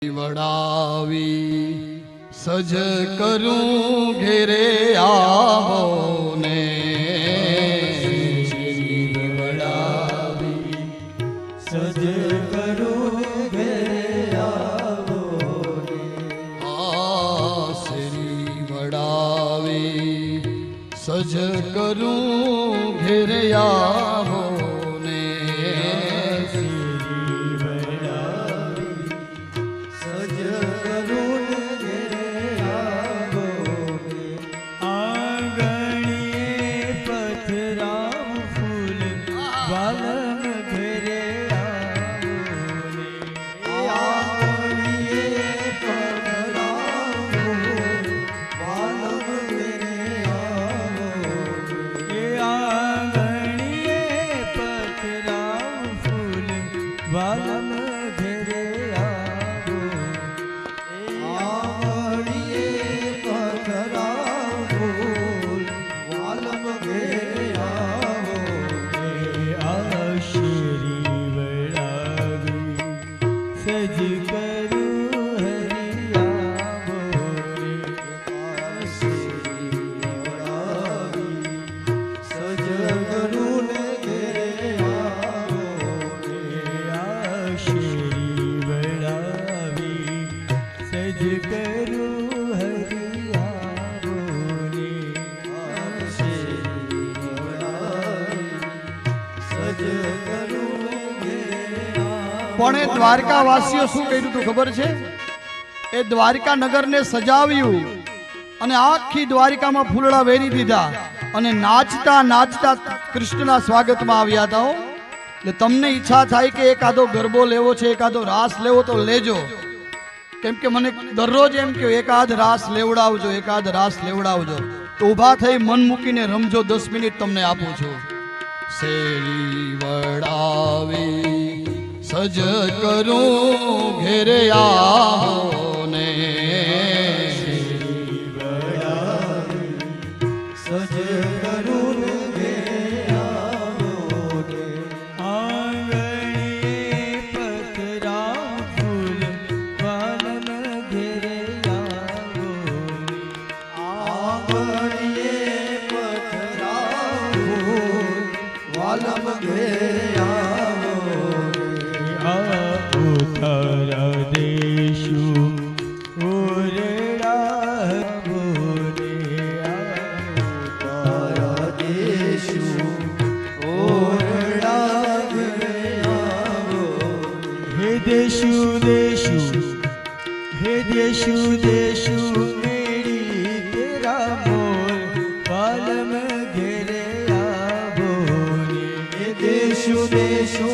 વડાવી સજ કરું ઘેરે આવો ને વડાવી સજ કરું ઘેરે આવો ને શ્રી વડાવી સજ કરું ઘેરે આવો પણ એ દ્વારકાવાસીઓ શું કર્યું તું ખબર છે? એ દ્વારકા નગરને સજાવ્યું અને આખી દ્વારકામાં ફૂલડા વેરી દીધા અને નાચતા નાચતા કૃષ્ણના સ્વાગતમાં આવ્યા હતા. એટલે તમને ઈચ્છા થાય કે એકાદો ગરબો લેવો છે, એકાદો રાસ લેવો તો લેજો, કેમ કે મને દરરોજ એમ કે એકાદ રાસ લેવડાવજો, એકાદ રાસ લેવડાવજો. તો ઊભા થઈ મન મૂકીને રમજો. 10 મિનિટ તમને આપું છું. શેરી વડાવી સજ કરું ઘેરે આવો ને સજ કરું ઘેરે આવો ને આંગણીએ પતરા ફૂલ વાલમ ઘેરે આવો આંગણીએ પતરા ફૂલ વાલમ ઘેરે દેશુ ઓરડા બોલે તારા દેશુ ઓરડા હે દેશુ દેશુ હે દેશુ દેશુ મેરી તેરા મોર પાલમ ઘેરે આવો હે દેશુ દેશુ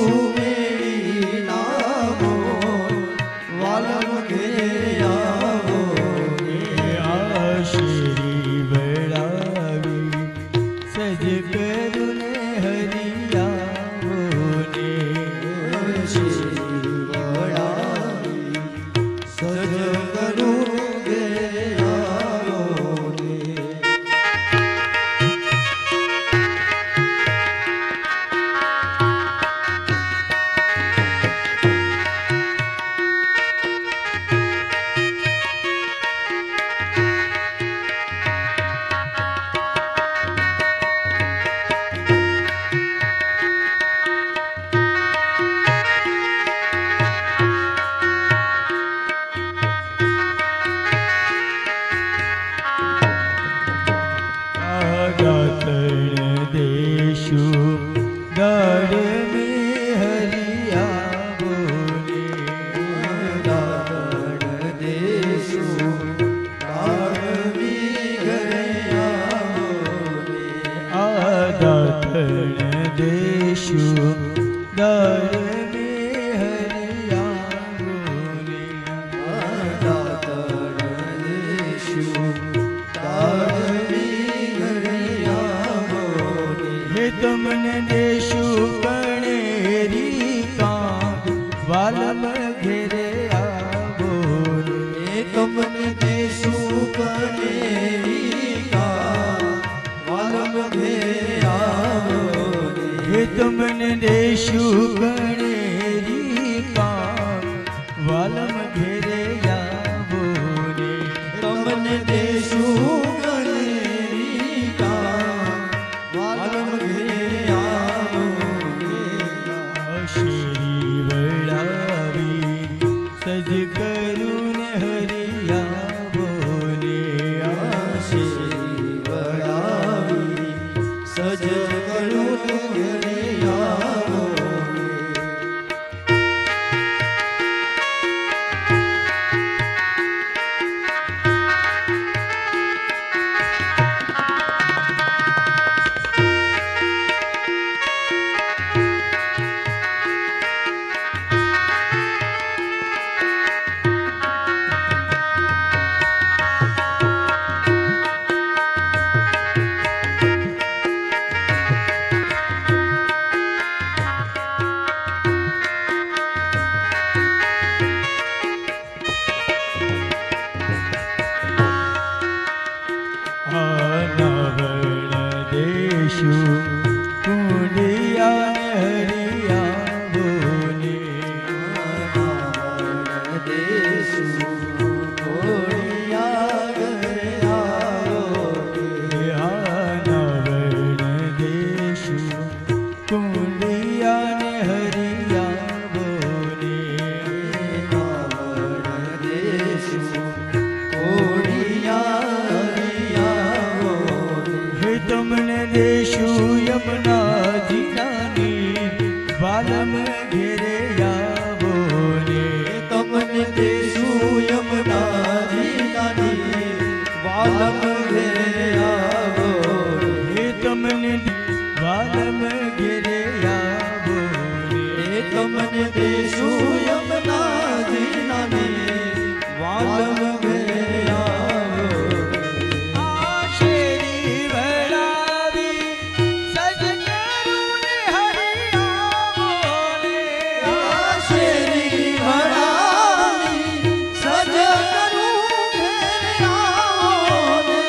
તમને દેશુ કણેરી કામ વાલમ ઘેરે આવો તમને દેશુ કણેરી કામ વાલમ ઘેરે આવો તમને દેશુ કણેરી કામ વાલમ ઘેરે સજ કરું ને હરિયા બોલે શેરી વળાવી સજ કરું હરિયા બોલે. નવણ દેશુ કુંડિયા ને હરિયા બોલે દેશુ કોડિયા ગયા નવણ દેશુ કુંડિયા ને હરિયા બોલે દેશુ કોડિયા હે તમને દેશુ યમુનાજી નાની વાલમ ઘેરે આવો ને તમને દેશુ યમુનાજી નાની વાલમ ઘેરે આવો. હે તમને વાલમ ઘેરે આવો ને તમને દેશુ યમુનાજી નાની વાલમ ઘેરે આવો. આ શેરી વળાવી સજ કરું ને હરિયા બોલે શેરી વળાવી સજ કરું ઘેરે આવો ને.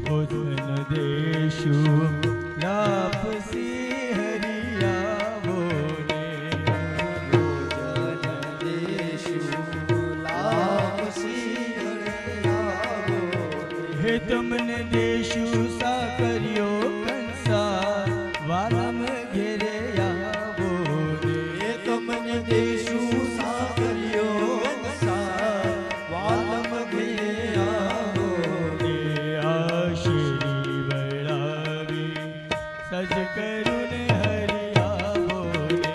ભોજન દેશુ લાપસી હરિયા બોલે દેશુ લાપસી હરિયા બોલે. હે તમને દેશુ સાકર્યો કંસા વાલમ ઘેરે આવો ને તમને દેશુ સાગર્યો વાલમ ઘેરે આવો. ને આ શેરી વળાવી સજ કરું ને હરિયા બોલે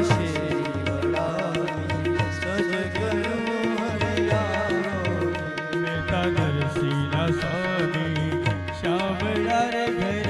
શેરી વળાવી સજ કરું હરિયા બોલે. મેતા નરસિંહ સ્વામી શામળાર ઘરે